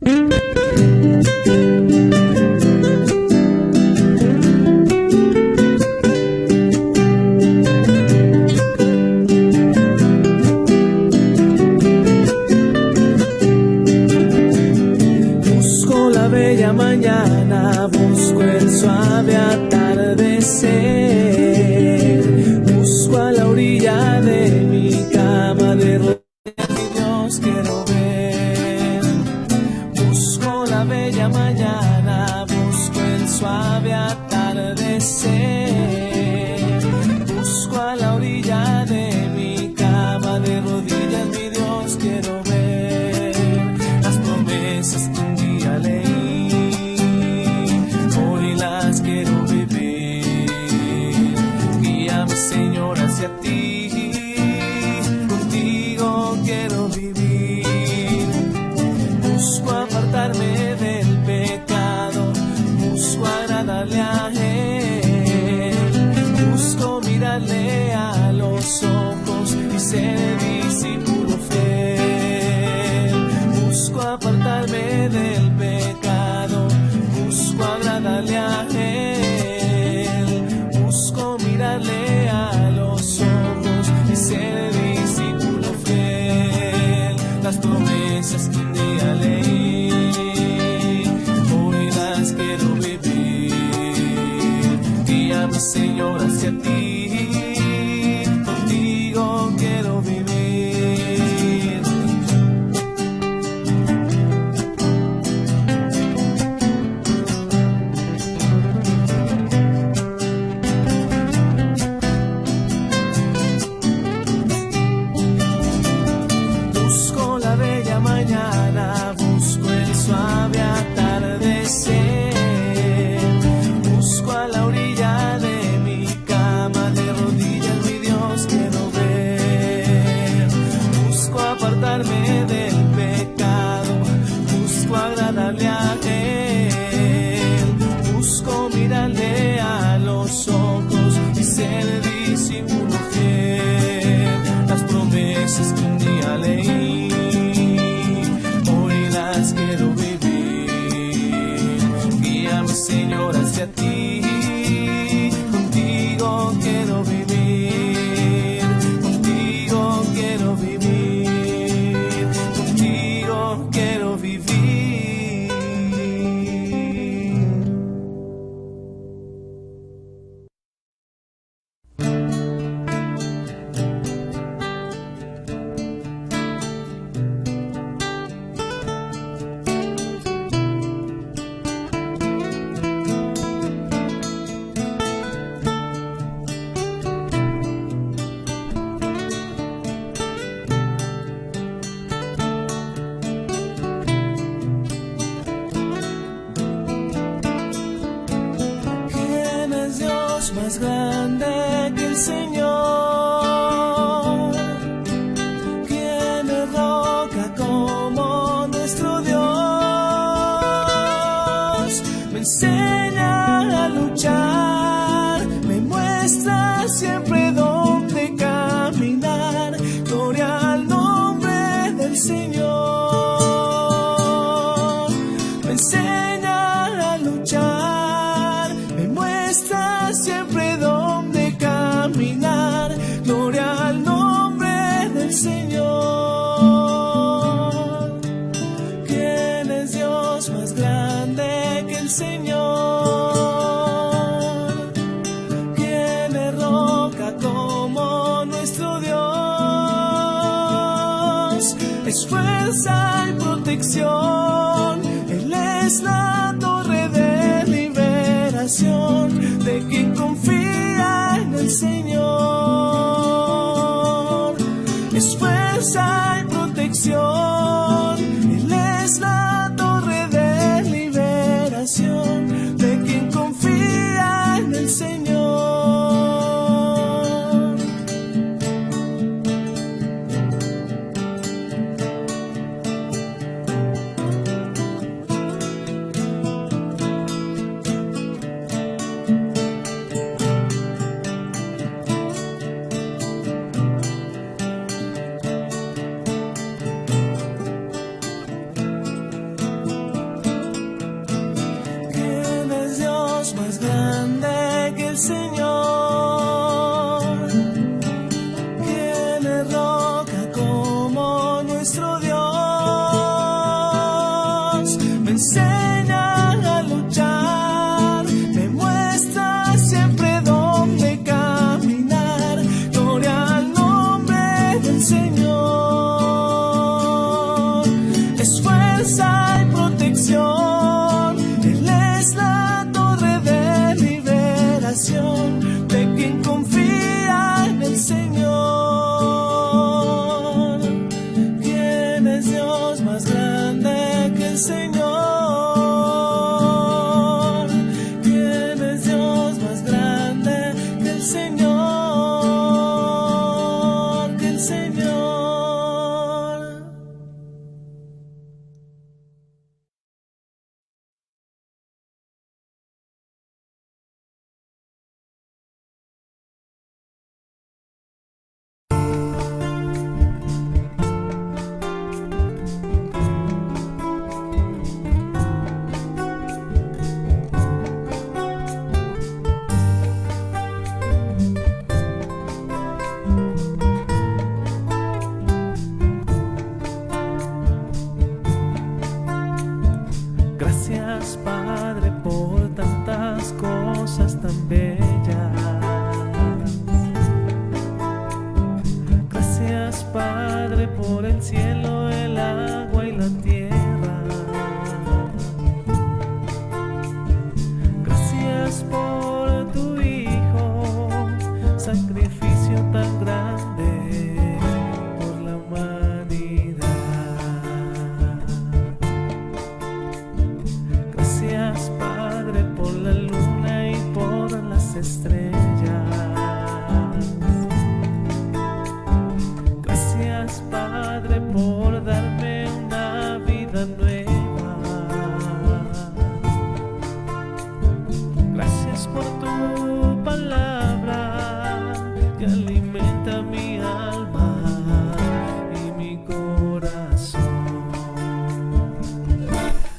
Busco la bella mañana, busco el suave atardecer, busco a la orilla de mi cama de rodillas, mi Dios quiero ver. Busco la bella mañana, busco el suave atardecer, busco a la orilla de mi cama de rodillas, mi Dios quiero ver. Las promesas que un día leí, hoy las quiero vivir. Guíame, Señor, hacia ti, contigo quiero vivir. Busco apartarme del pecado, busco agradarle a Él, busco mirarle a los ojos y ser discípulo fiel. Busco apartarme del pecado, busco agradarle a Él, busco mirarle a los ojos y ser discípulo fiel. Las promesas que un día leí, hoy las quiero vivir. Guíame, Señor, hacia ti, contigo quiero vivir. Busco la bella mañana, busco el suave atardecer, busco a la orilla de mi cama de rodillas, mi Dios quiero ver. Busco apartarme del pecado, busco agradarle a Él, busco mirarle a los ojos y ser discípulo fiel. Las promesas que un día leí, hoy las quiero vivir. Guíame, Señor, hacia ti, contigo quiero vivir. Contigo quiero vivir, contigo quiero vivir. ¿Quién es Dios más grande que el Señor? ¿Quién es roca como nuestro Dios? Me enseña a luchar, me muestra siempre dónde caminar. Gloria al nombre del Señor. Me enseña a luchar, me muestra siempre dónde caminar. Gloria al nombre del Señor. ¿Quién es Dios más grande que el Señor? ¿Quién es roca como nuestro Dios? Es fuerza y protección, Él es la torre de liberación de quien confía en el Señor. Es fuerza y protección, Él es la torre de liberación de quien confía en el Señor. más grande que el Señor? ¿Quién es roca como nuestro Dios? Me enseña a luchar, me muestra siempre dónde caminar. Gloria al nombre del Señor. Es fuerza y protección, Él es la torre de liberación de quien confía en el Señor. ¿Quién es Dios más grande que el Señor? ¿Quién es Dios más grande que el Señor? Que el Señor. Gracias, Padre, por tantas cosas tan bellas. Gracias, Padre, por el cielo, el agua y la tierra. Gracias por tu Hijo, sacrificio tan grande por la humanidad. Gracias, Padre, por la luna y por las estrellas. Gracias, Padre, por darme una vida nueva. Gracias por tu palabra que alimenta mi alma y mi corazón.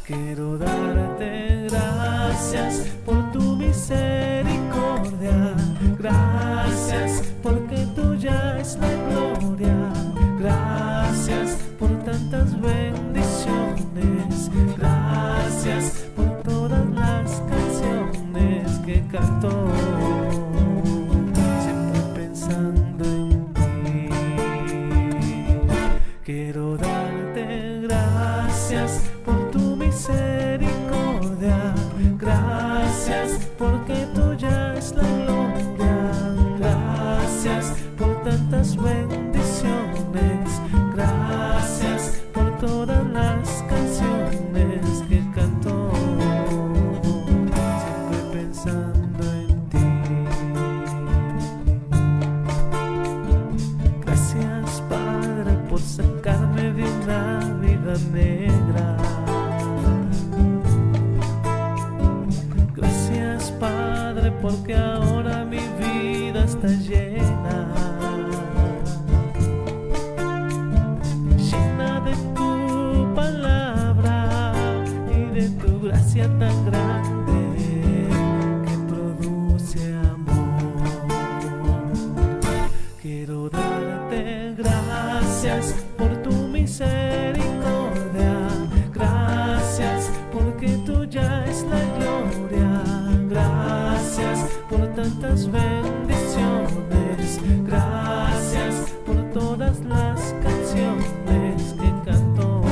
Quiero darte gracias por tu misericordia. Gracias porque tuya es la gloria. Gracias por tantas bendiciones. Gracias por todas las canciones que canto, siempre pensando en ti. Quiero darte gracias por tu misericordia. Gracias porque tuya es la gloria. Gracias por tantas bendiciones. Gracias por todas las canciones que canto, siempre pensando en ti. Gracias, Padre, por sacarme de una vida negra. Gracias, Padre, porque ahora mi vida está llena, llena de tu palabra y de tu gracia tan grande que produce amor. Quiero darte gracias por tu misericordia. Gracias porque tuya es la gloria. Gracias por tantas bendiciones. Gracias por todas las canciones que canto,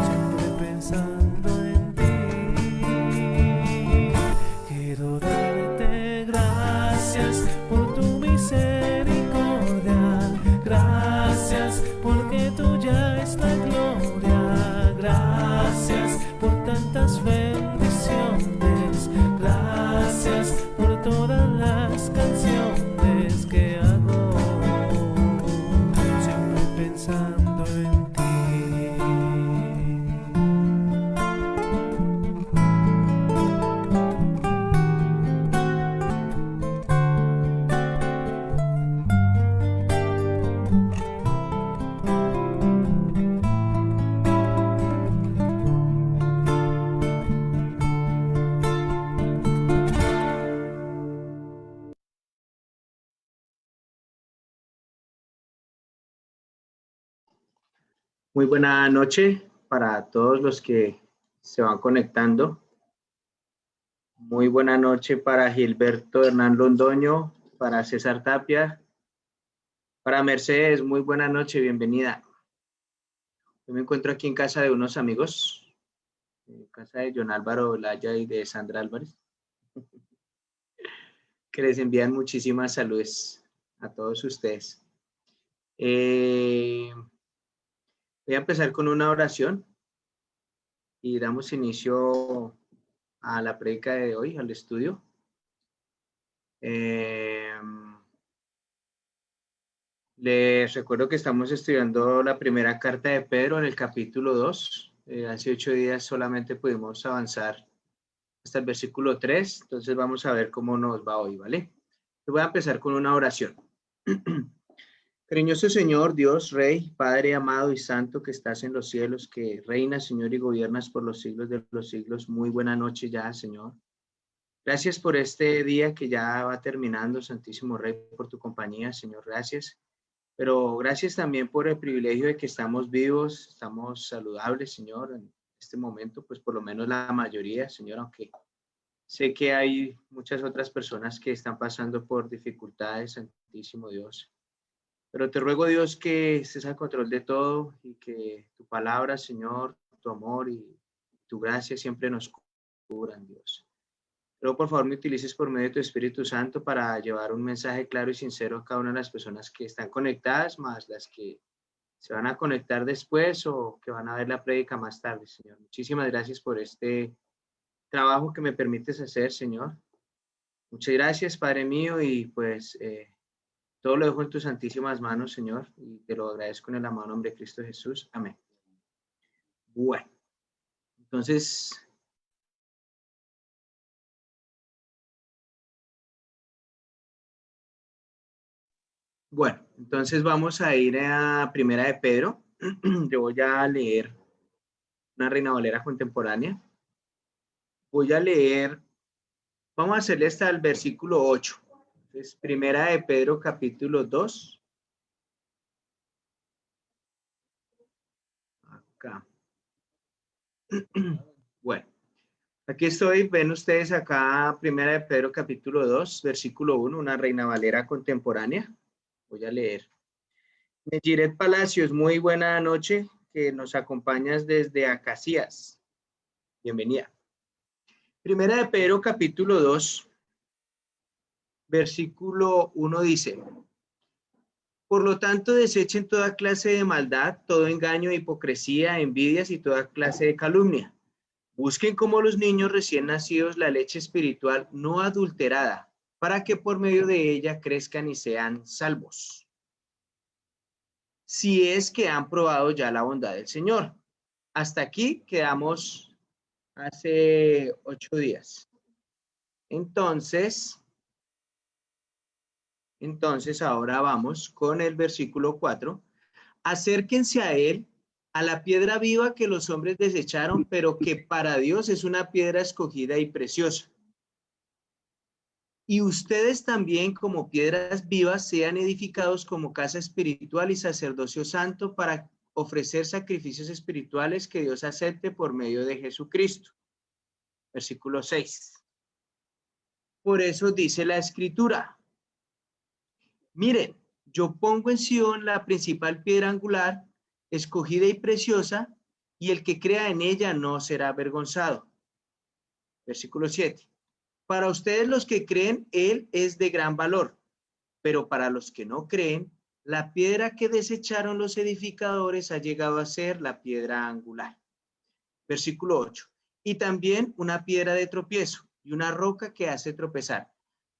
siempre pensando en ti. Muy buena noche para todos los que se van conectando. Muy buena noche para Gilberto Hernán Londoño, para César Tapia, para Mercedes. Muy buena noche, bienvenida. Yo me encuentro aquí en casa de unos amigos, en casa de John Álvaro Olaya y de Sandra Álvarez, que les envían muchísimas saludes a todos ustedes. Voy a empezar con una oración y damos inicio a la prédica de hoy, al estudio. Les recuerdo que estamos estudiando la primera carta de Pedro en el capítulo 2. Hace 8 días solamente pudimos avanzar hasta el versículo 3, entonces vamos a ver cómo nos va hoy, ¿vale? Voy a empezar con una oración. Cariñoso Señor, Dios, Rey, Padre amado y santo que estás en los cielos, que reinas, Señor, y gobiernas por los siglos de los siglos. Muy buena noche ya, Señor. Gracias por este día que ya va terminando, Santísimo Rey, por tu compañía, Señor. Gracias. Pero gracias también por el privilegio de que estamos vivos, estamos saludables, Señor, en este momento, pues por lo menos la mayoría, Señor, aunque sé que hay muchas otras personas que están pasando por dificultades, Santísimo Dios. Pero te ruego, Dios, que estés al control de todo y que tu palabra, Señor, tu amor y tu gracia siempre nos cubran, Dios. Luego, por favor, me utilices por medio de tu Espíritu Santo para llevar un mensaje claro y sincero a cada una de las personas que están conectadas, más las que se van a conectar después o que van a ver la prédica más tarde, Señor. Muchísimas gracias por este trabajo que me permites hacer, Señor. Muchas gracias, Padre mío, y pues todo lo dejo en tus santísimas manos, Señor, y te lo agradezco en el amado nombre de Cristo Jesús. Amén. Bueno, entonces... Bueno, entonces vamos a ir a Primera de Pedro. Yo voy a leer una Reina Valera contemporánea. Voy a leer, vamos a hacerle hasta el versículo 8. Entonces, Primera de Pedro, capítulo 2. Acá. Bueno, aquí estoy. Ven ustedes acá, Primera de Pedro, capítulo 2, versículo 1, una Reina Valera contemporánea. Voy a leer. Mejiret Palacios, muy buena noche, que nos acompañas desde Acacias. Bienvenida. Primera de Pedro, capítulo 2, versículo 1 dice: Por lo tanto, desechen toda clase de maldad, todo engaño, hipocresía, envidias y toda clase de calumnia. Busquen como los niños recién nacidos la leche espiritual no adulterada, para que por medio de ella crezcan y sean salvos. Si es que han probado ya la bondad del Señor. Hasta aquí quedamos hace 8 días. Entonces, ahora vamos con el versículo 4. Acérquense a él, a la piedra viva que los hombres desecharon, pero que para Dios es una piedra escogida y preciosa. Y ustedes también, como piedras vivas, sean edificados como casa espiritual y sacerdocio santo para ofrecer sacrificios espirituales que Dios acepte por medio de Jesucristo. Versículo 6. Por eso dice la Escritura: Miren, yo pongo en Sión la principal piedra angular, escogida y preciosa, y el que crea en ella no será avergonzado. Versículo 7. Para ustedes los que creen, él es de gran valor, pero para los que no creen, la piedra que desecharon los edificadores ha llegado a ser la piedra angular. Versículo 8. Y también una piedra de tropiezo y una roca que hace tropezar.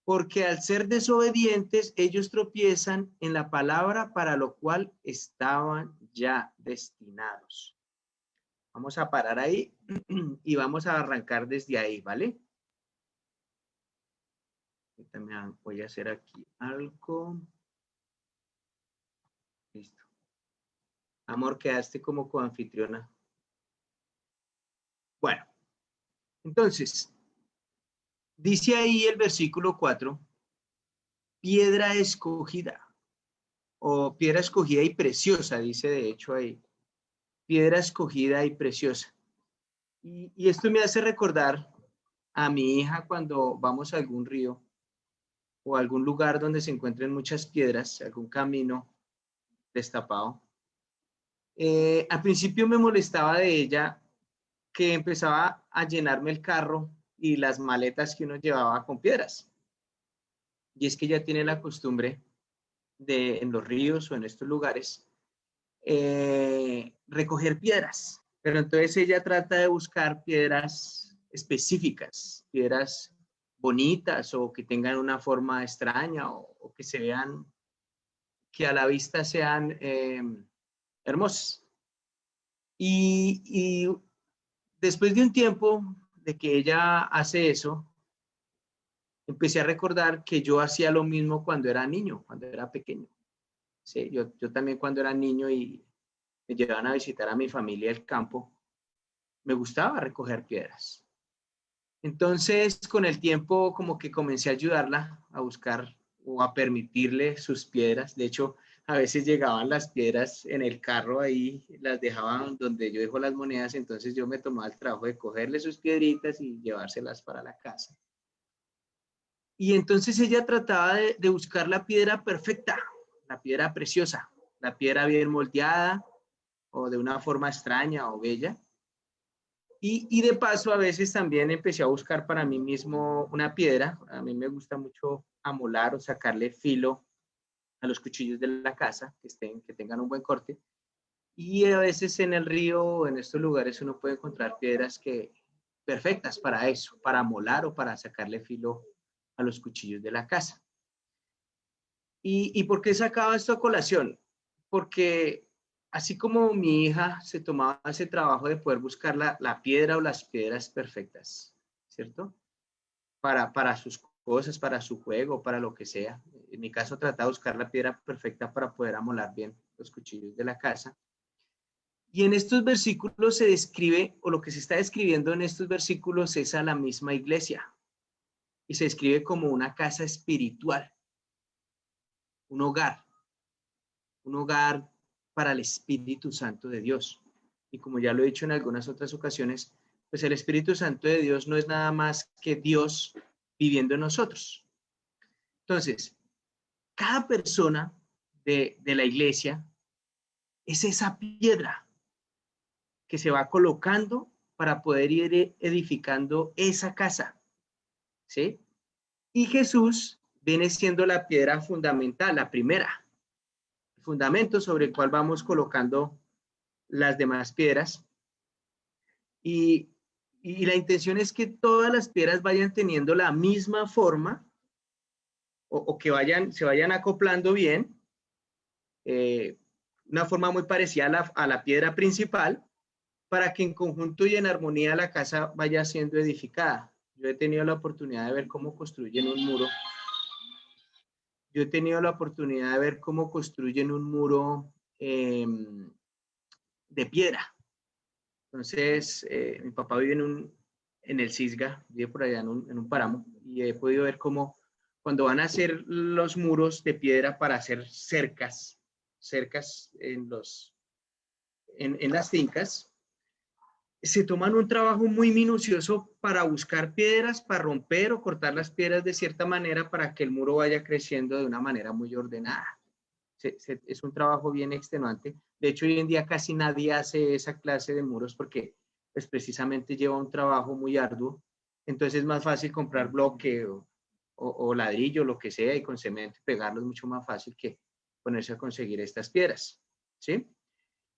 Porque al ser desobedientes, ellos tropiezan en la palabra para lo cual estaban ya destinados. Vamos a parar ahí y vamos a arrancar desde ahí, ¿vale? Yo también voy a hacer aquí algo. Listo. Amor, quedaste como coanfitriona. Bueno, entonces, dice ahí el versículo 4, piedra escogida, o piedra escogida y preciosa, dice de hecho ahí. piedra escogida y preciosa. Y esto me hace recordar a mi hija cuando vamos a algún río o algún lugar donde se encuentren muchas piedras, algún camino destapado. Al principio me molestaba de ella que empezaba a llenarme el carro y las maletas que uno llevaba con piedras. Y es que ella tiene la costumbre de, en los ríos o en estos lugares, recoger piedras. Pero entonces ella trata de buscar piedras específicas, piedras bonitas o que tengan una forma extraña o que se vean, que a la vista sean hermosas. Y después de un tiempo de que ella hace eso, empecé a recordar que yo hacía lo mismo cuando era niño, cuando era pequeño. Sí, yo también cuando era niño y me llevaban a visitar a mi familia al campo, me gustaba recoger piedras. Entonces, con el tiempo, como que comencé a ayudarla a buscar o a permitirle sus piedras. De hecho, a veces llegaban las piedras en el carro ahí, las dejaban donde yo dejo las monedas, entonces yo me tomaba el trabajo de cogerle sus piedritas y llevárselas para la casa. Y entonces ella trataba de buscar la piedra perfecta, la piedra preciosa, la piedra bien moldeada o de una forma extraña o bella. Y de paso a veces también empecé a buscar para mí mismo una piedra. A mí me gusta mucho amolar o sacarle filo a los cuchillos de la casa, que tengan un buen corte. Y a veces en el río o en estos lugares uno puede encontrar piedras perfectas para eso, para amolar o para sacarle filo a los cuchillos de la casa. ¿Y por qué sacaba esto a colación? Porque así como mi hija se tomaba ese trabajo de poder buscar la piedra o las piedras perfectas, ¿cierto? Para sus cosas, para su juego, para lo que sea. En mi caso, trataba de buscar la piedra perfecta para poder amolar bien los cuchillos de la casa. Y en estos versículos se describe, o lo que se está describiendo en estos versículos es a la misma iglesia. Y se describe como una casa espiritual, un hogar para el Espíritu Santo de Dios. Y como ya lo he dicho en algunas otras ocasiones, pues el Espíritu Santo de Dios no es nada más que Dios viviendo en nosotros. Entonces, cada persona de la iglesia es esa piedra que se va colocando para poder ir edificando esa casa, ¿sí? Y Jesús viene siendo la piedra fundamental, la primera, el fundamento sobre el cual vamos colocando las demás piedras. Y, y la intención es que todas las piedras vayan teniendo la misma forma o que se vayan acoplando bien, una forma muy parecida a la piedra principal, para que en conjunto y en armonía la casa vaya siendo edificada. Yo he tenido la oportunidad de ver cómo construyen un muro. Yo he tenido la oportunidad de ver cómo construyen un muro de piedra. Entonces, mi papá vive en el Cisga, vive por allá en un páramo, y he podido ver cómo cuando van a hacer los muros de piedra para hacer cercas en las fincas, se toman un trabajo muy minucioso para buscar piedras, para romper o cortar las piedras de cierta manera para que el muro vaya creciendo de una manera muy ordenada. Es un trabajo bien extenuante. De hecho, hoy en día casi nadie hace esa clase de muros porque pues, precisamente lleva un trabajo muy arduo. Entonces es más fácil comprar bloque o ladrillo, lo que sea, y con cemento pegarlo es mucho más fácil que ponerse a conseguir estas piedras. ¿Sí?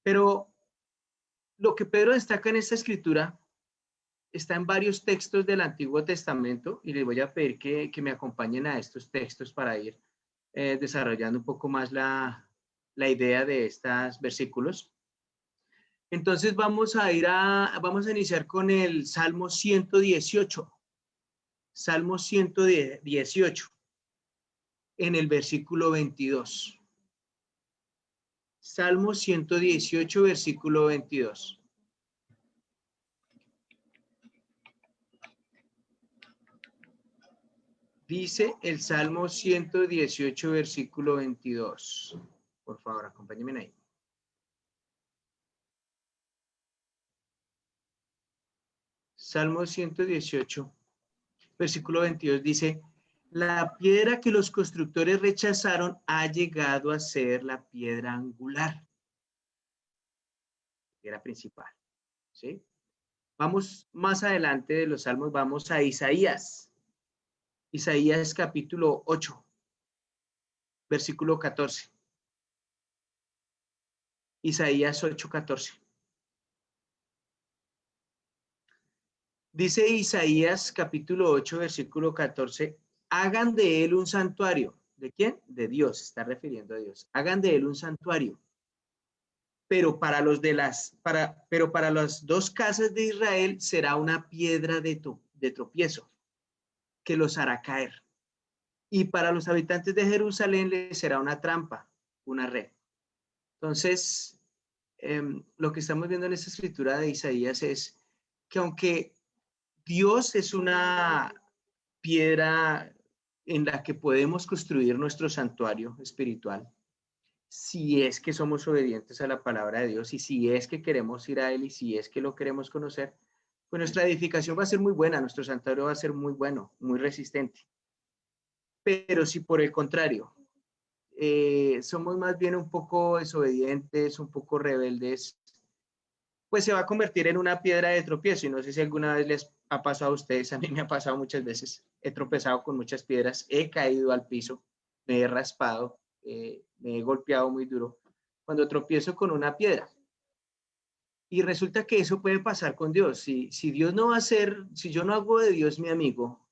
Pero lo que Pedro destaca en esta escritura está en varios textos del Antiguo Testamento y les voy a pedir que me acompañen a estos textos para ir desarrollando un poco más la idea de estos versículos. Entonces vamos a iniciar con el Salmo 118. Salmo 118 en el versículo 22. Salmo 118, versículo 22. Dice el Salmo 118, versículo 22. Por favor, acompáñenme ahí. Salmo 118, versículo 22 dice, la piedra que los constructores rechazaron ha llegado a ser la piedra angular, piedra principal, ¿sí? Vamos más adelante de los salmos, vamos a Isaías. Isaías capítulo 8, versículo 14. Isaías 8, 14. Dice Isaías capítulo 8, versículo 14, hagan de él un santuario. ¿De quién? De Dios, se está refiriendo a Dios. Hagan de él un santuario. Pero para las dos casas de Israel será una piedra de tropiezo que los hará caer. Y para los habitantes de Jerusalén les será una trampa, una red. Entonces, lo que estamos viendo en esta escritura de Isaías es que aunque Dios es una piedra en la que podemos construir nuestro santuario espiritual, si es que somos obedientes a la palabra de Dios y si es que queremos ir a Él y si es que lo queremos conocer, pues nuestra edificación va a ser muy buena, nuestro santuario va a ser muy bueno, muy resistente. Pero si por el contrario, somos más bien un poco desobedientes, un poco rebeldes, pues se va a convertir en una piedra de tropiezo. Y no sé si alguna vez les ha pasado a ustedes, a mí me ha pasado muchas veces. He tropezado con muchas piedras, he caído al piso, me he raspado, me he golpeado muy duro cuando tropiezo con una piedra. Y resulta que eso puede pasar con Dios. Si Dios no va a ser, si yo no hago de Dios mi amigo,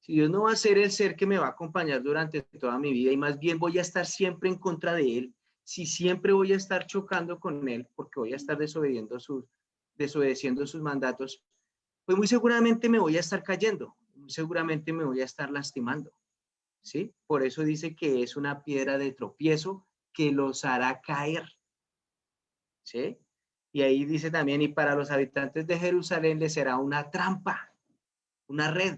si Dios no va a ser el ser que me va a acompañar durante toda mi vida y más bien voy a estar siempre en contra de Él, si siempre voy a estar chocando con Él porque voy a estar desobedeciendo sus mandatos, pues muy seguramente me voy a estar cayendo, muy seguramente me voy a estar lastimando, ¿sí? Por eso dice que es una piedra de tropiezo que los hará caer, ¿sí? Y ahí dice también, y para los habitantes de Jerusalén les será una trampa, una red,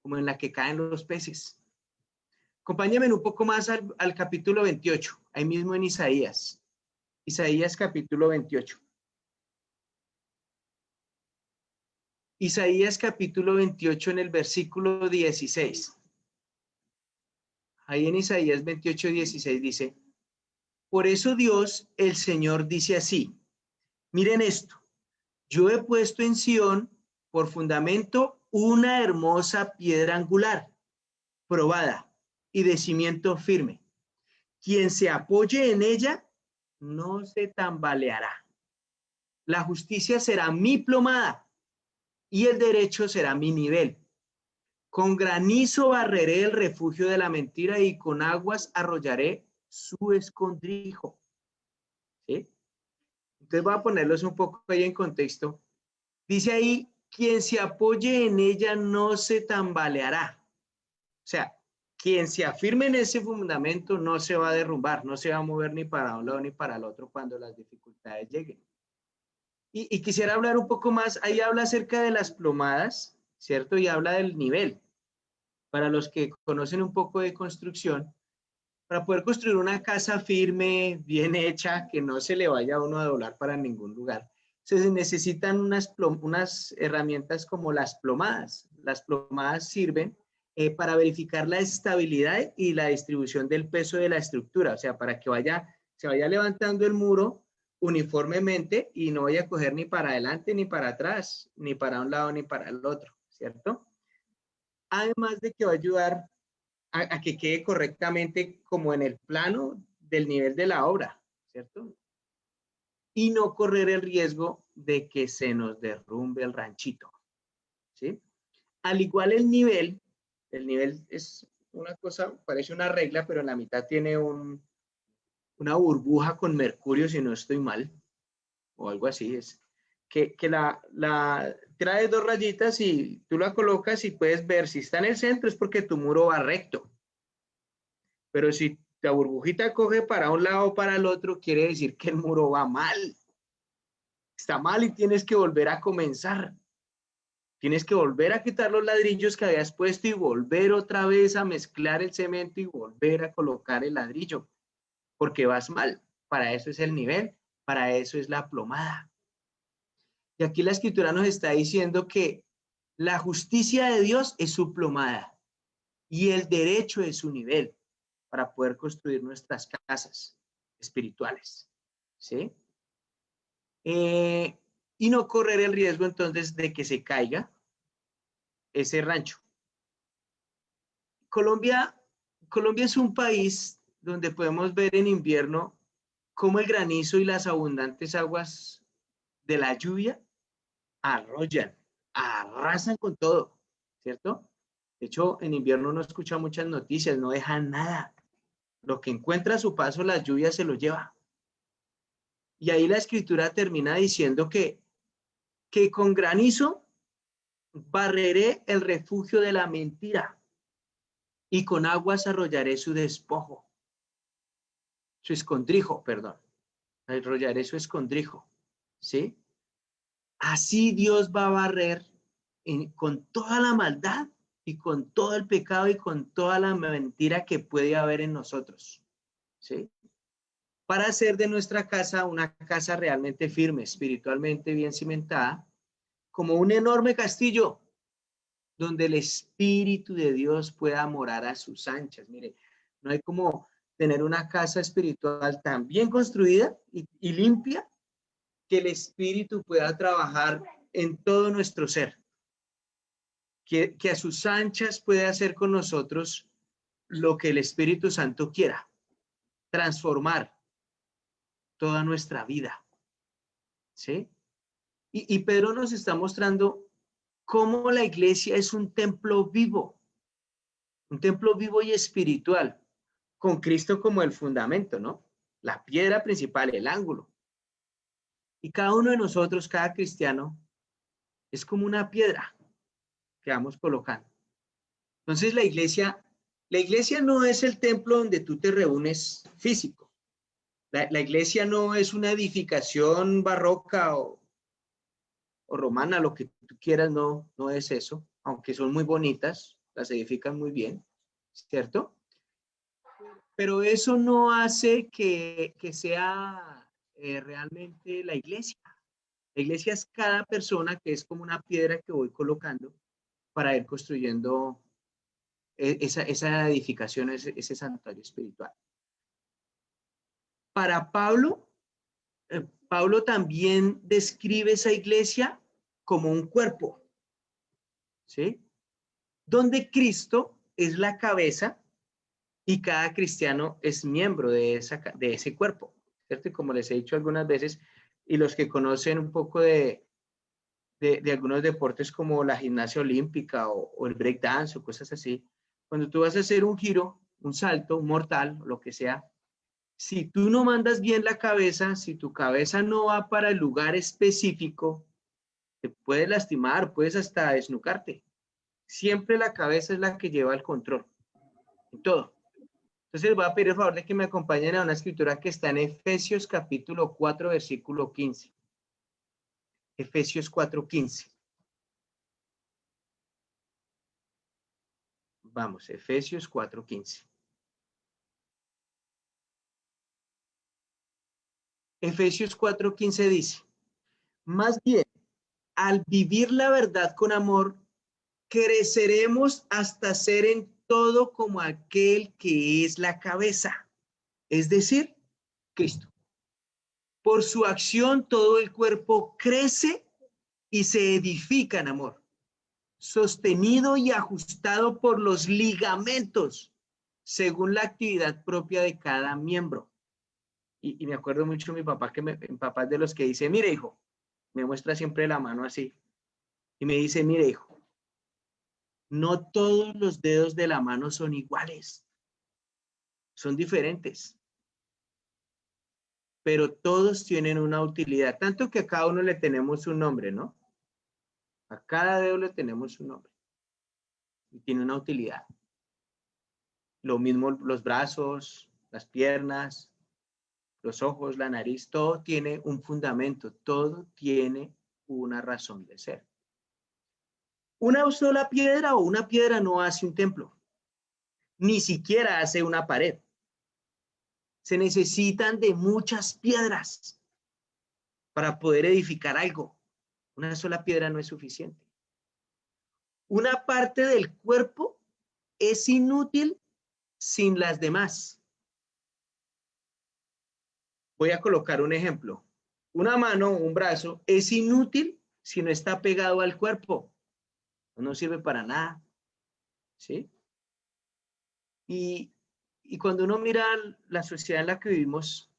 como en la que caen los peces. Acompáñenme un poco más al capítulo 28, ahí mismo en Isaías. Isaías capítulo 28. Isaías capítulo 28 en el versículo 16. Ahí en Isaías 28, 16 dice, por eso Dios, el Señor, dice así, miren esto, yo he puesto en Sión por fundamento una hermosa piedra angular, probada y de cimiento firme. Quien se apoye en ella no se tambaleará. La justicia será mi plomada y el derecho será mi nivel. Con granizo barreré el refugio de la mentira y con aguas arrollaré su escondrijo. ¿Sí? Entonces voy a ponerlos un poco ahí en contexto. Dice ahí, quien se apoye en ella no se tambaleará. O sea, quien se afirme en ese fundamento no se va a derrumbar, no se va a mover ni para un lado ni para el otro cuando las dificultades lleguen. Y quisiera hablar un poco más, ahí habla acerca de las plomadas, ¿cierto? Y habla del nivel. Para los que conocen un poco de construcción, para poder construir una casa firme, bien hecha, que no se le vaya a uno a doblar para ningún lugar, se necesitan unas herramientas como las plomadas. Las plomadas sirven para verificar la estabilidad y la distribución del peso de la estructura, o sea, para que se vaya levantando el muro uniformemente y no vaya a coger ni para adelante ni para atrás, ni para un lado ni para el otro, ¿cierto? Además de que va a ayudar a que quede correctamente como en el plano del nivel de la obra, ¿cierto? Y no correr el riesgo de que se nos derrumbe el ranchito, ¿sí? Al igual el nivel es una cosa, parece una regla, pero en la mitad tiene una burbuja con mercurio, si no estoy mal, o algo así, es que la trae dos rayitas y tú la colocas y puedes ver si está en el centro es porque tu muro va recto. Pero si la burbujita coge para un lado o para el otro, quiere decir que el muro va mal. Está mal y tienes que volver a comenzar. Tienes que volver a quitar los ladrillos que habías puesto y volver otra vez a mezclar el cemento y volver a colocar el ladrillo, porque vas mal. Para eso es el nivel, para eso es la plomada. Y aquí la escritura nos está diciendo que la justicia de Dios es su plomada y el derecho es su nivel para poder construir nuestras casas espirituales, ¿sí? Y no correr el riesgo entonces de que se caiga ese rancho. Colombia, Colombia es un país donde podemos ver en invierno cómo el granizo y las abundantes aguas de la lluvia arrollan, arrasan con todo, ¿cierto? De hecho, en invierno no escucha muchas noticias, no dejan nada. Lo que encuentra a su paso, las lluvias se lo lleva. Y ahí la escritura termina diciendo que con granizo barreré el refugio de la mentira y con aguas arrollaré su despojo, su escondrijo, perdón. Arrollaré su escondrijo, ¿sí? Así Dios va a barrer con toda la maldad y con todo el pecado y con toda la mentira que puede haber en nosotros, ¿sí? Para hacer de nuestra casa una casa realmente firme, espiritualmente bien cimentada, como un enorme castillo donde el Espíritu de Dios pueda morar a sus anchas. Mire, no hay como tener una casa espiritual tan bien construida y limpia que el Espíritu pueda trabajar en todo nuestro ser, que a sus anchas pueda hacer con nosotros lo que el Espíritu Santo quiera, transformar toda nuestra vida, ¿sí? Y Pedro nos está mostrando cómo la iglesia es un templo vivo y espiritual, con Cristo como el fundamento, ¿no? La piedra principal, el ángulo. Y cada uno de nosotros, cada cristiano, es como una piedra que vamos colocando. Entonces la iglesia no es el templo donde tú te reúnes físico. La iglesia no es una edificación barroca o romana, lo que tú quieras, no, no es eso, aunque son muy bonitas, las edifican muy bien, ¿cierto? Pero eso no hace que sea realmente la iglesia. La iglesia es cada persona que es como una piedra que voy colocando para ir construyendo esa edificación, ese santuario espiritual. Para Pablo, Pablo también describe esa iglesia como un cuerpo, ¿sí? Donde Cristo es la cabeza y cada cristiano es miembro de ese cuerpo, ¿cierto? Y como les he dicho algunas veces, y los que conocen un poco de algunos deportes como la gimnasia olímpica o el breakdance o cosas así, cuando tú vas a hacer un giro, un salto, un mortal, lo que sea, si tú no mandas bien la cabeza, si tu cabeza no va para el lugar específico, te puedes lastimar, puedes hasta desnucarte. Siempre la cabeza es la que lleva el control en todo. Entonces voy a pedir el favor de que me acompañen a una escritura que está en Efesios capítulo 4, versículo 15. Efesios 4:15. Vamos, Efesios 4:15. Efesios 4:15 dice, más bien, al vivir la verdad con amor, creceremos hasta ser en todo como aquel que es la cabeza, es decir, Cristo. Por su acción todo el cuerpo crece y se edifica en amor, sostenido y ajustado por los ligamentos, según la actividad propia de cada miembro. Y me acuerdo mucho de mi papá, mi papá es de los que dice, mire hijo, me muestra siempre la mano así, y me dice, mire hijo, no todos los dedos de la mano son iguales, son diferentes, pero todos tienen una utilidad, tanto que a cada uno le tenemos un nombre, ¿no? A cada dedo le tenemos un nombre y tiene una utilidad. Lo mismo los brazos, las piernas, los ojos, la nariz, todo tiene un fundamento, todo tiene una razón de ser. Una sola piedra o una piedra no hace un templo, ni siquiera hace una pared. Se necesitan de muchas piedras para poder edificar algo. Una sola piedra no es suficiente. Una parte del cuerpo es inútil sin las demás. Voy a colocar un ejemplo. Una mano o un brazo es inútil si no está pegado al cuerpo. No sirve para nada. ¿Sí? Y cuando uno mira la sociedad en la que vivimos,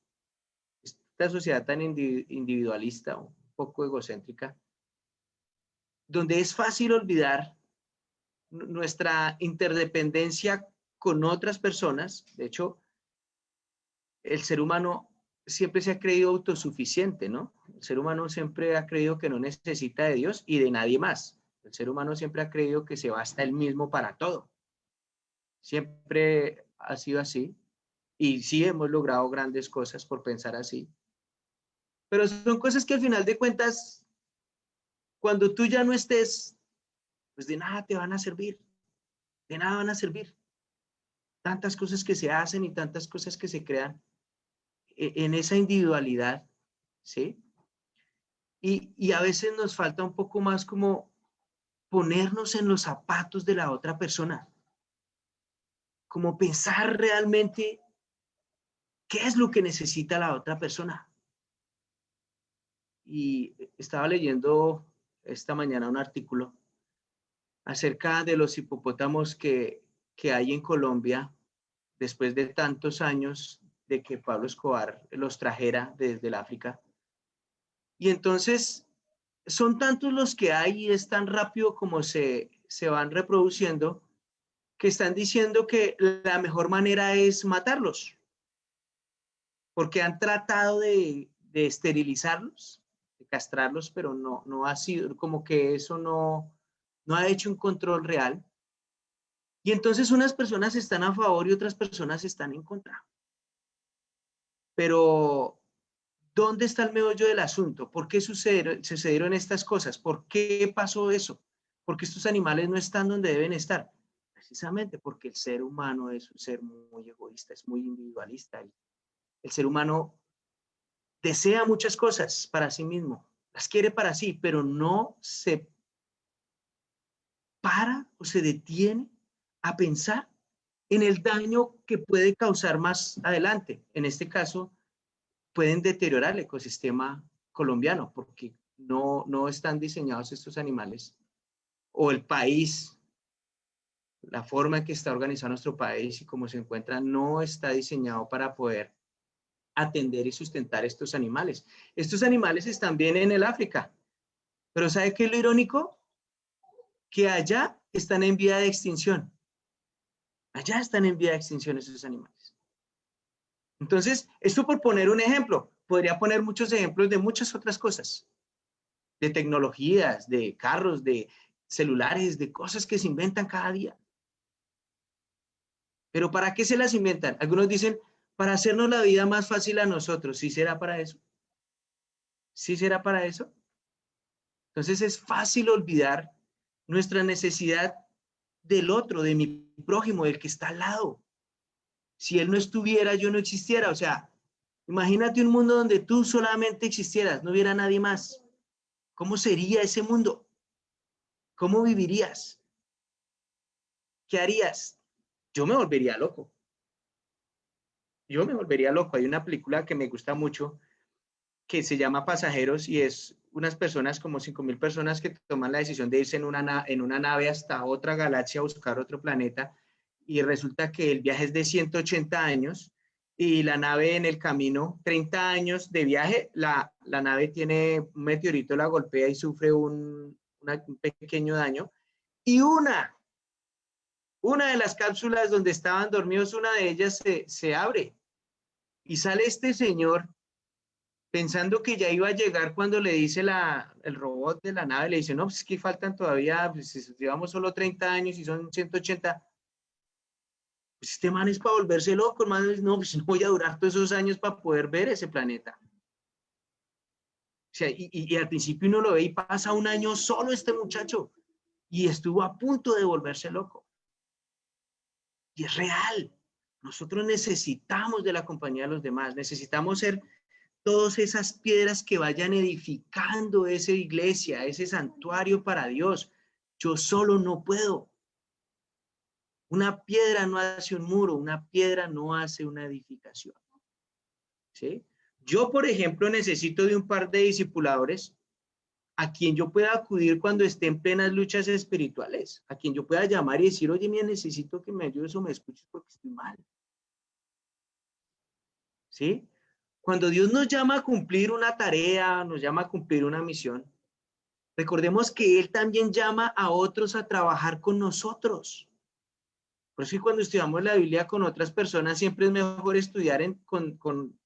esta sociedad tan individualista, un poco egocéntrica, donde es fácil olvidar nuestra interdependencia con otras personas. De hecho, el ser humano siempre se ha creído autosuficiente, ¿no? El ser humano siempre ha creído que no necesita de Dios y de nadie más. El ser humano siempre ha creído que se basta él mismo para todo. Siempre ha sido así. Y sí hemos logrado grandes cosas por pensar así. Pero son cosas que al final de cuentas, cuando tú ya no estés, pues de nada te van a servir. De nada van a servir. Tantas cosas que se hacen y tantas cosas que se crean en esa individualidad, ¿sí? Y a veces nos falta un poco más como ponernos en los zapatos de la otra persona, como pensar realmente qué es lo que necesita la otra persona. Y estaba leyendo esta mañana un artículo acerca de los hipopótamos que hay en Colombia después de tantos años de que Pablo Escobar los trajera desde el África. Y entonces son tantos los que hay y es tan rápido como se van reproduciendo que están diciendo que la mejor manera es matarlos, porque han tratado de esterilizarlos, de castrarlos, pero no ha sido, como que eso no ha hecho un control real. Y entonces unas personas están a favor y otras personas están en contra. Pero, ¿dónde está el meollo del asunto? ¿Por qué sucedieron estas cosas? ¿Por qué pasó eso? ¿Por qué estos animales no están donde deben estar? Precisamente porque el ser humano es un ser muy egoísta, es muy individualista. El ser humano desea muchas cosas para sí mismo, las quiere para sí, pero no se para o se detiene a pensar en el daño que puede causar más adelante. En este caso, pueden deteriorar el ecosistema colombiano porque no están diseñados estos animales o el país, la forma en que está organizado nuestro país y cómo se encuentra no está diseñado para poder atender y sustentar estos animales. Estos animales están bien en el África, pero ¿sabe qué es lo irónico? Que allá están en vía de extinción. Allá están en vía de extinción esos animales. Entonces, esto por poner un ejemplo, podría poner muchos ejemplos de muchas otras cosas, de tecnologías, de carros, de celulares, de cosas que se inventan cada día. Pero ¿para qué se las inventan? Algunos dicen, para hacernos la vida más fácil a nosotros. ¿Sí será para eso? ¿Sí será para eso? Entonces es fácil olvidar nuestra necesidad del otro, de mi prójimo, del que está al lado. Si él no estuviera, yo no existiera. O sea, imagínate un mundo donde tú solamente existieras, no hubiera nadie más. ¿Cómo sería ese mundo? ¿Cómo vivirías? ¿Qué harías? Yo me volvería loco. Yo me volvería loco. Hay una película que me gusta mucho que se llama Pasajeros y es unas personas, como 5.000 personas que toman la decisión de irse en una nave hasta otra galaxia a buscar otro planeta y resulta que el viaje es de 180 años y la nave en el camino, 30 años de viaje, la nave tiene un meteorito, la golpea y sufre un pequeño daño y una de las cápsulas donde estaban dormidos, una de ellas se abre y sale este señor pensando que ya iba a llegar cuando le dice el robot de la nave, le dice, no, pues es que faltan todavía, pues llevamos solo 30 años y son 180. Pues este man es para volverse loco, hermano, no, pues no voy a durar todos esos años para poder ver ese planeta. O sea, y al principio uno lo ve y pasa un año solo este muchacho y estuvo a punto de volverse loco. Y es real. Nosotros necesitamos de la compañía de los demás, necesitamos ser todas esas piedras que vayan edificando esa iglesia, ese santuario para Dios. Yo solo no puedo. Una piedra no hace un muro, una piedra no hace una edificación. ¿Sí? Yo, por ejemplo, necesito de un par de discipuladores a quien yo pueda acudir cuando esté en plenas luchas espirituales, a quien yo pueda llamar y decir, oye, mira, necesito que me ayudes o me escuches porque estoy mal. ¿Sí? Cuando Dios nos llama a cumplir una tarea, nos llama a cumplir una misión, recordemos que Él también llama a otros a trabajar con nosotros. Por eso que cuando estudiamos la Biblia con otras personas, siempre es mejor estudiar con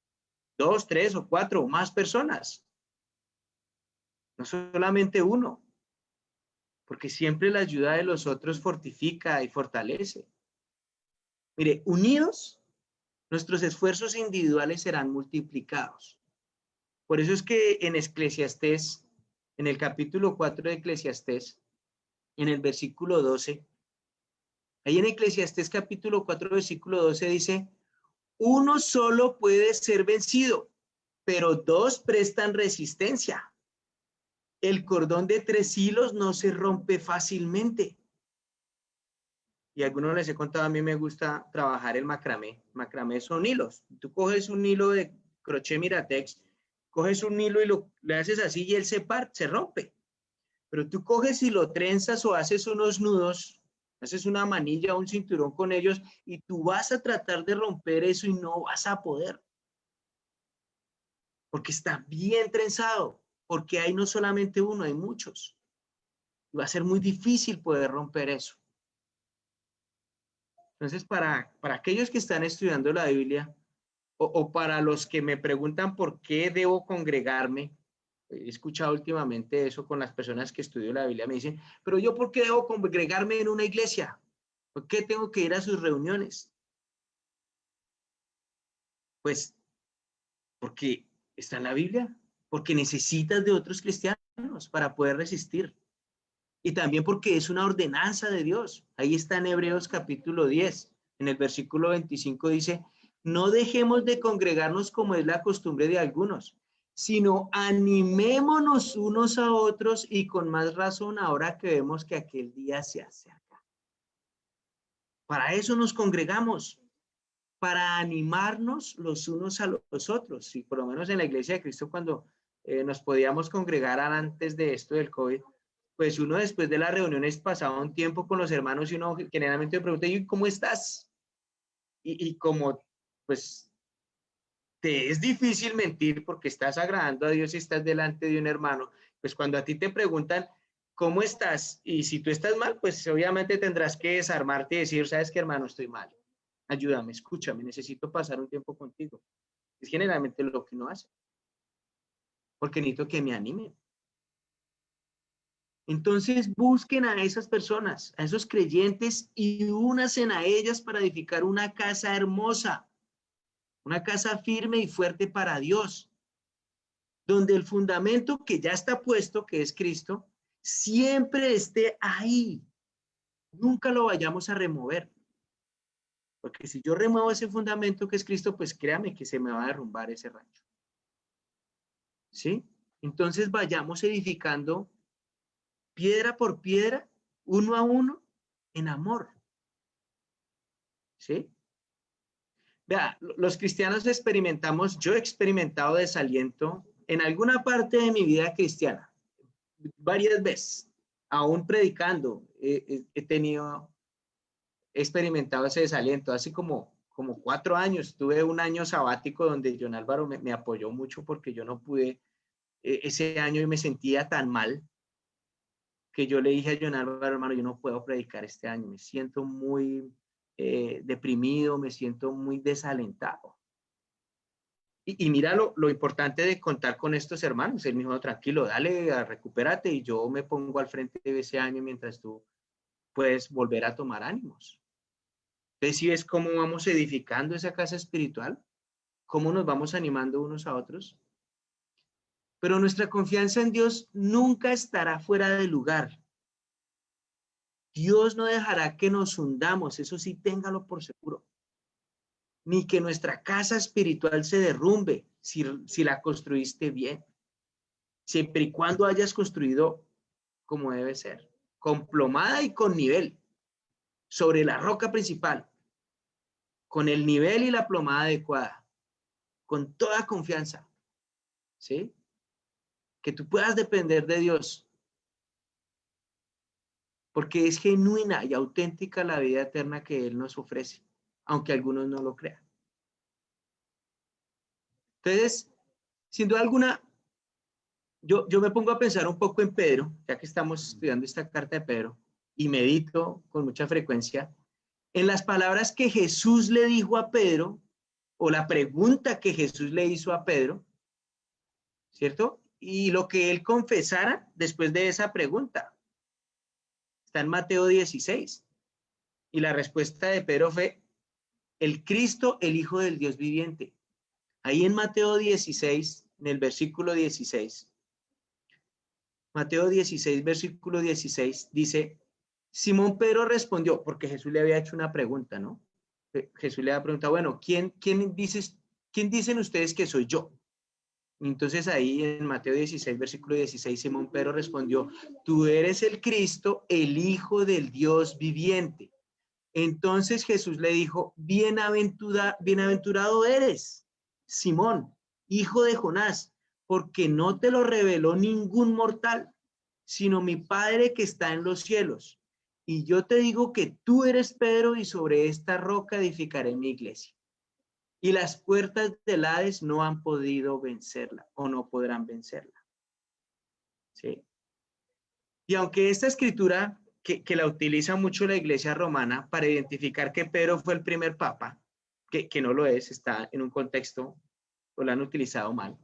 2, 3 o 4 o más personas. No solamente uno. Porque siempre la ayuda de los otros fortifica y fortalece. Mire, unidos, nuestros esfuerzos individuales serán multiplicados. Por eso es que en Eclesiastés, en el capítulo 4 de Eclesiastés, en el versículo 12, ahí en Eclesiastés capítulo 4, versículo 12 dice, uno solo puede ser vencido, pero dos prestan resistencia. El cordón de 3 hilos no se rompe fácilmente. Y a algunos les he contado, a mí me gusta trabajar el macramé. Macramé son hilos. Tú coges un hilo de crochet Miratex, coges un hilo y le haces así y él se rompe. Pero tú coges y lo trenzas o haces unos nudos, haces una manilla o un cinturón con ellos y tú vas a tratar de romper eso y no vas a poder. Porque está bien trenzado, porque hay no solamente uno, hay muchos. Y va a ser muy difícil poder romper eso. Entonces, para aquellos que están estudiando la Biblia o para los que me preguntan por qué debo congregarme, he escuchado últimamente eso con las personas que estudian la Biblia, me dicen, pero yo ¿por qué debo congregarme en una iglesia? ¿Por qué tengo que ir a sus reuniones? Pues porque está en la Biblia, porque necesitas de otros cristianos para poder resistir. Y también porque es una ordenanza de Dios. Ahí está en Hebreos capítulo 10, en el versículo 25 dice, no dejemos de congregarnos como es la costumbre de algunos, sino animémonos unos a otros y con más razón ahora que vemos que aquel día se acerca. Para eso nos congregamos, para animarnos los unos a los otros. Y por lo menos en la Iglesia de Cristo cuando nos podíamos congregar antes de esto del COVID, pues uno después de las reuniones pasaba un tiempo con los hermanos y uno generalmente me pregunta, ¿y cómo estás? Y como pues te es difícil mentir porque estás agradando a Dios y estás delante de un hermano, pues cuando a ti te preguntan, ¿cómo estás? Y si tú estás mal, pues obviamente tendrás que desarmarte y decir, ¿sabes qué, hermano? Estoy mal. Ayúdame, escúchame, necesito pasar un tiempo contigo. Es generalmente lo que uno hace. Porque necesito que me animen. Entonces busquen a esas personas, a esos creyentes y únanse a ellas para edificar una casa hermosa, una casa firme y fuerte para Dios, donde el fundamento que ya está puesto, que es Cristo, siempre esté ahí. Nunca lo vayamos a remover. Porque si yo remuevo ese fundamento que es Cristo, pues créame que se me va a derrumbar ese rancho. ¿Sí? Entonces vayamos edificando piedra por piedra, uno a uno, en amor. ¿Sí? Vea, los cristianos experimentamos, yo he experimentado desaliento en alguna parte de mi vida cristiana, varias veces, aún predicando, he experimentado ese desaliento. Hace como 4 años, tuve un año sabático donde John Álvaro me apoyó mucho porque yo no pude, ese año y me sentía tan mal que yo le dije a John Álvaro, hermano, yo no puedo predicar este año, me siento muy deprimido, me siento muy desalentado. Y mira lo importante de contar con estos hermanos. Él me dijo, tranquilo, dale, recupérate y yo me pongo al frente de ese año mientras tú puedes volver a tomar ánimos. Entonces, ¿sí ves cómo vamos edificando esa casa espiritual? ¿Cómo nos vamos animando unos a otros? Pero nuestra confianza en Dios nunca estará fuera de lugar. Dios no dejará que nos hundamos, eso sí, téngalo por seguro. Ni que nuestra casa espiritual se derrumbe. si la construiste bien, siempre y cuando hayas construido como debe ser, con plomada y con nivel, sobre la roca principal, con el nivel y la plomada adecuada, con toda confianza, ¿sí? Que tú puedas depender de Dios, porque es genuina y auténtica la vida eterna que Él nos ofrece, aunque algunos no lo crean. Entonces, sin duda alguna, yo me pongo a pensar un poco en Pedro, ya que estamos estudiando esta carta de Pedro, y medito con mucha frecuencia en las palabras que Jesús le dijo a Pedro, o la pregunta que Jesús le hizo a Pedro, ¿cierto? Y lo que él confesara después de esa pregunta. Está en Mateo 16. Y la respuesta de Pedro fue, el Cristo, el Hijo del Dios viviente. Ahí en Mateo 16, en el versículo 16. Mateo 16, versículo 16, dice, Simón Pedro respondió, porque Jesús le había hecho una pregunta, ¿no? Jesús le había preguntado, bueno, ¿quién dicen ustedes que soy yo? Entonces ahí en Mateo 16, versículo 16, Simón Pedro respondió, tú eres el Cristo, el Hijo del Dios viviente. Entonces Jesús le dijo, bienaventurado eres, Simón, hijo de Jonás, porque no te lo reveló ningún mortal, sino mi Padre que está en los cielos. Y yo te digo que tú eres Pedro y sobre esta roca edificaré mi iglesia. Y las puertas del Hades no han podido vencerla o no podrán vencerla. ¿Sí? Y aunque esta escritura que la utiliza mucho la iglesia romana para identificar que Pedro fue el primer papa, que no lo es, está en un contexto o la han utilizado mal.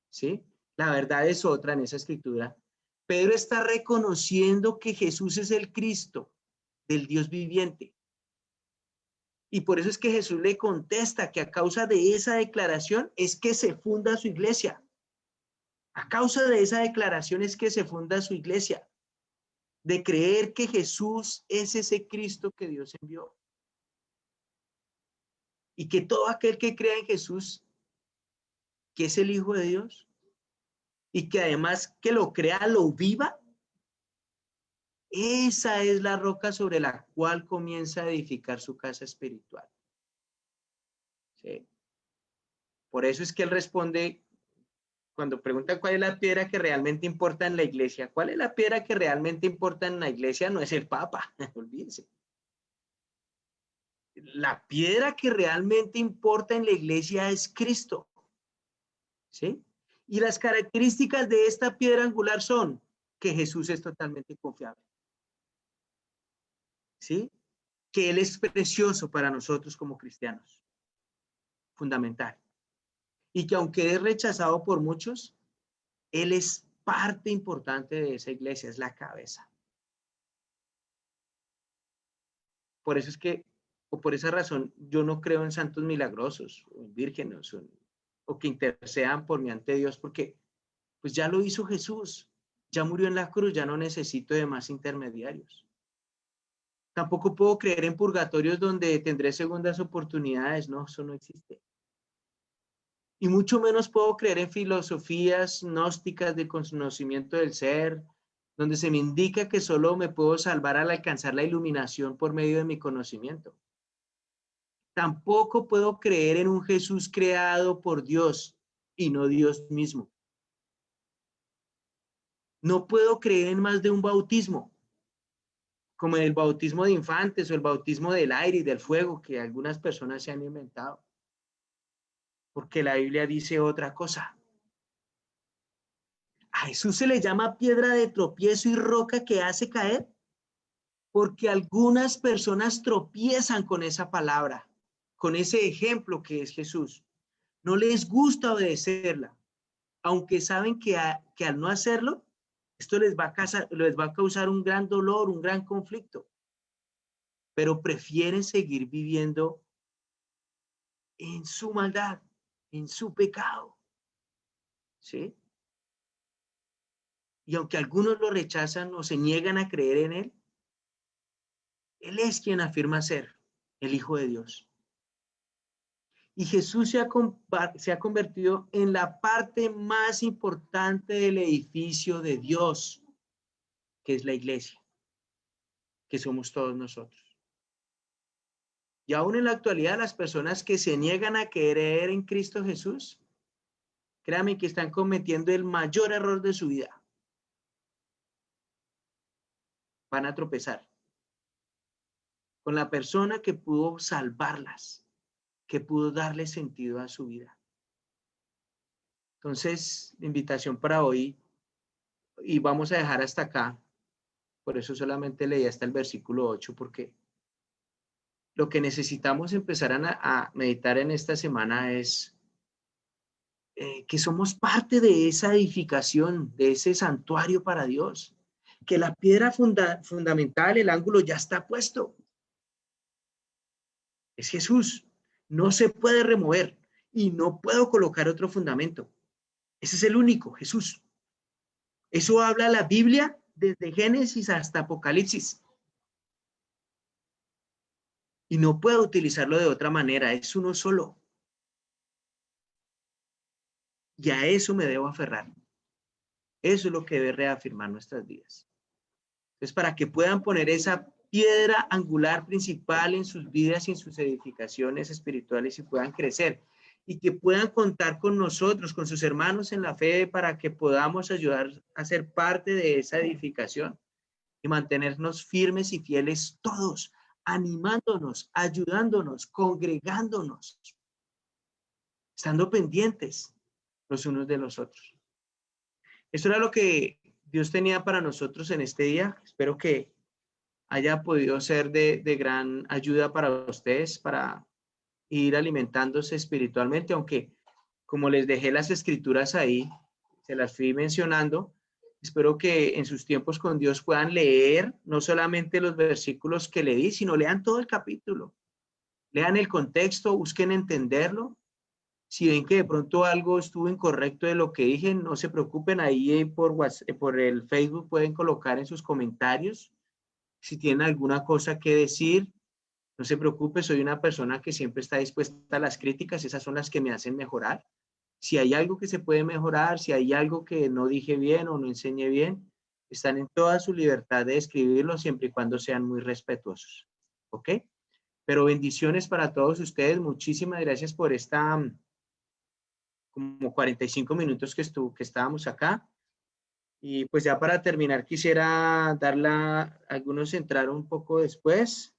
¿Sí? La verdad es otra en esa escritura. Pedro está reconociendo que Jesús es el Cristo del Dios viviente. Y por eso es que Jesús le contesta que a causa de esa declaración es que se funda su iglesia. A causa de esa declaración es que se funda su iglesia. De creer que Jesús es ese Cristo que Dios envió. Y que todo aquel que crea en Jesús, que es el Hijo de Dios, y que además que lo crea, lo viva, esa es la roca sobre la cual comienza a edificar su casa espiritual. ¿Sí? Por eso es que él responde, cuando preguntan cuál es la piedra que realmente importa en la iglesia, ¿cuál es la piedra que realmente importa en la iglesia? No es el Papa, olvídense. La piedra que realmente importa en la iglesia es Cristo. ¿Sí? Y las características de esta piedra angular son que Jesús es totalmente confiable. ¿Sí? Que Él es precioso para nosotros como cristianos. Fundamental. Y que aunque es rechazado por muchos, Él es parte importante de esa iglesia, es la cabeza. Por eso es que, o por esa razón, yo no creo en santos milagrosos, o en vírgenes, o que intercedan por mí ante Dios, porque pues ya lo hizo Jesús, ya murió en la cruz, ya no necesito de más intermediarios. Tampoco puedo creer en purgatorios donde tendré segundas oportunidades, no, eso no existe. Y mucho menos puedo creer en filosofías gnósticas de conocimiento del ser, donde se me indica que solo me puedo salvar al alcanzar la iluminación por medio de mi conocimiento. Tampoco puedo creer en un Jesús creado por Dios y no Dios mismo. No puedo creer en más de un bautismo, como el bautismo de infantes o el bautismo del aire y del fuego que algunas personas se han inventado. Porque la Biblia dice otra cosa. A Jesús se le llama piedra de tropiezo y roca que hace caer, porque algunas personas tropiezan con esa palabra, con ese ejemplo que es Jesús. No les gusta obedecerla, aunque saben que al no hacerlo, esto les va a causar un gran dolor, un gran conflicto. Pero prefieren seguir viviendo en su maldad, en su pecado. ¿Sí? Y aunque algunos lo rechazan o se niegan a creer en Él, Él es quien afirma ser el Hijo de Dios. Y Jesús se ha convertido en la parte más importante del edificio de Dios, que es la iglesia, que somos todos nosotros. Y aún en la actualidad, las personas que se niegan a creer en Cristo Jesús, créanme que están cometiendo el mayor error de su vida. Van a tropezar con la persona que pudo salvarlas, que pudo darle sentido a su vida. Entonces, la invitación para hoy, y vamos a dejar hasta acá, por eso solamente leí hasta el versículo 8, porque lo que necesitamos empezar a meditar en esta semana es que somos parte de esa edificación, de ese santuario para Dios, que la piedra fundamental, el ángulo ya está puesto. Es Jesús, no se puede remover y no puedo colocar otro fundamento. Ese es el único, Jesús. Eso habla la Biblia desde Génesis hasta Apocalipsis. Y no puedo utilizarlo de otra manera, es uno solo. Y a eso me debo aferrar. Eso es lo que debe reafirmar nuestras vidas. Entonces, para que puedan poner esa piedra angular principal en sus vidas y en sus edificaciones espirituales y puedan crecer y que puedan contar con nosotros, con sus hermanos en la fe, para que podamos ayudar a ser parte de esa edificación y mantenernos firmes y fieles todos, animándonos, ayudándonos, congregándonos, estando pendientes los unos de los otros. Eso era lo que Dios tenía para nosotros en este día. Espero que haya podido ser de gran ayuda para ustedes, para ir alimentándose espiritualmente, aunque como les dejé las escrituras ahí, se las fui mencionando, espero que en sus tiempos con Dios puedan leer no solamente los versículos que le di, sino lean todo el capítulo. Lean el contexto, busquen entenderlo. Si ven que de pronto algo estuvo incorrecto de lo que dije, no se preocupen, ahí por WhatsApp, por el Facebook pueden colocar en sus comentarios si tienen alguna cosa que decir. No se preocupe, soy una persona que siempre está dispuesta a las críticas, esas son las que me hacen mejorar. Si hay algo que se puede mejorar, si hay algo que no dije bien o no enseñé bien, están en toda su libertad de escribirlo siempre y cuando sean muy respetuosos. ¿Ok? Pero bendiciones para todos ustedes. Muchísimas gracias por esta como 45 minutos que estábamos acá. Y pues ya para terminar quisiera algunos entraron un poco después.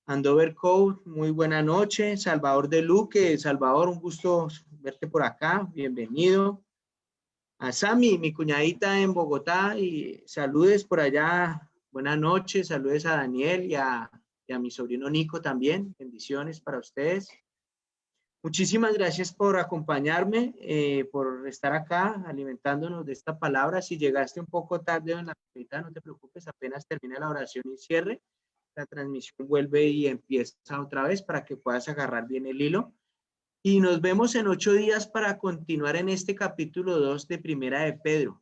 Andover Code, muy buena noche. Salvador de Luque, Salvador, un gusto verte por acá, bienvenido. A Sami, mi cuñadita en Bogotá, y saludes por allá, buenas noches, saludes a Daniel y a mi sobrino Nico también, bendiciones para ustedes. Muchísimas gracias por acompañarme, por estar acá alimentándonos de esta palabra. Si llegaste un poco tarde en la mitad, no te preocupes, apenas termine la oración y cierre, la transmisión vuelve y empieza otra vez para que puedas agarrar bien el hilo. Y nos vemos en 8 días para continuar en este capítulo 2 de Primera de Pedro,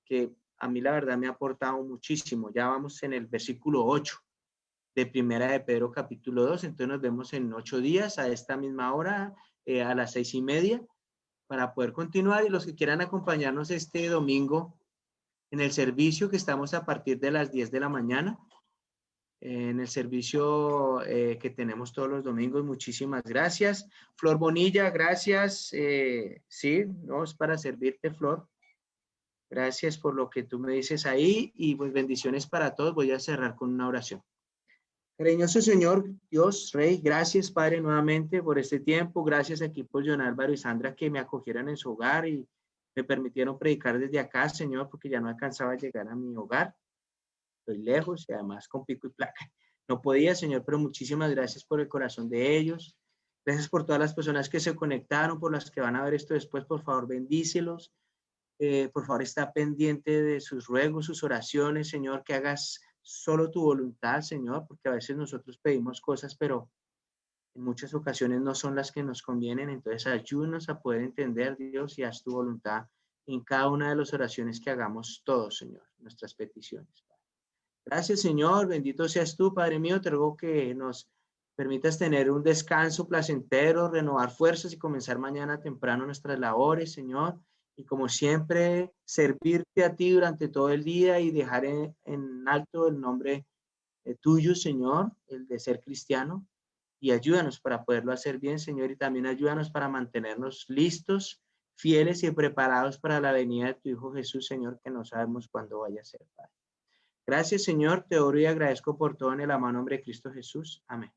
que a mí la verdad me ha aportado muchísimo. Ya vamos en el versículo 8 de Primera de Pedro capítulo 2, entonces nos vemos en 8 días a esta misma hora, a las 6:30, para poder continuar. Y los que quieran acompañarnos este domingo en el servicio que estamos a partir de las 10 de la mañana, en el servicio que tenemos todos los domingos, muchísimas gracias. Flor Bonilla, gracias. Sí, no, es para servirte, Flor. Gracias por lo que tú me dices ahí y pues bendiciones para todos. Voy a cerrar con una oración. Cariñoso Señor, Dios, Rey, gracias Padre nuevamente por este tiempo, gracias aquí por John Álvaro y Sandra que me acogieron en su hogar y me permitieron predicar desde acá, Señor, porque ya no alcanzaba a llegar a mi hogar, estoy lejos y además con pico y placa, no podía, Señor, pero muchísimas gracias por el corazón de ellos, gracias por todas las personas que se conectaron, por las que van a ver esto después, por favor bendícelos, por favor está pendiente de sus ruegos, sus oraciones, Señor, que hagas solo tu voluntad, Señor, porque a veces nosotros pedimos cosas, pero en muchas ocasiones no son las que nos convienen. Entonces, ayúdanos a poder entender, Dios, y haz tu voluntad en cada una de las oraciones que hagamos todos, Señor, nuestras peticiones. Gracias, Señor. Bendito seas tú, Padre mío. Te ruego que nos permitas tener un descanso placentero, renovar fuerzas y comenzar mañana temprano nuestras labores, Señor. Y como siempre, servirte a ti durante todo el día y dejar en alto el nombre tuyo, Señor, el de ser cristiano. Y ayúdanos para poderlo hacer bien, Señor, y también ayúdanos para mantenernos listos, fieles y preparados para la venida de tu Hijo Jesús, Señor, que no sabemos cuándo vaya a ser, Padre. Gracias, Señor, te oro y agradezco por todo en el amado nombre de Cristo Jesús. Amén.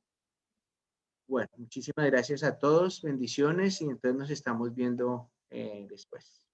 Bueno, muchísimas gracias a todos, bendiciones y entonces nos estamos viendo después.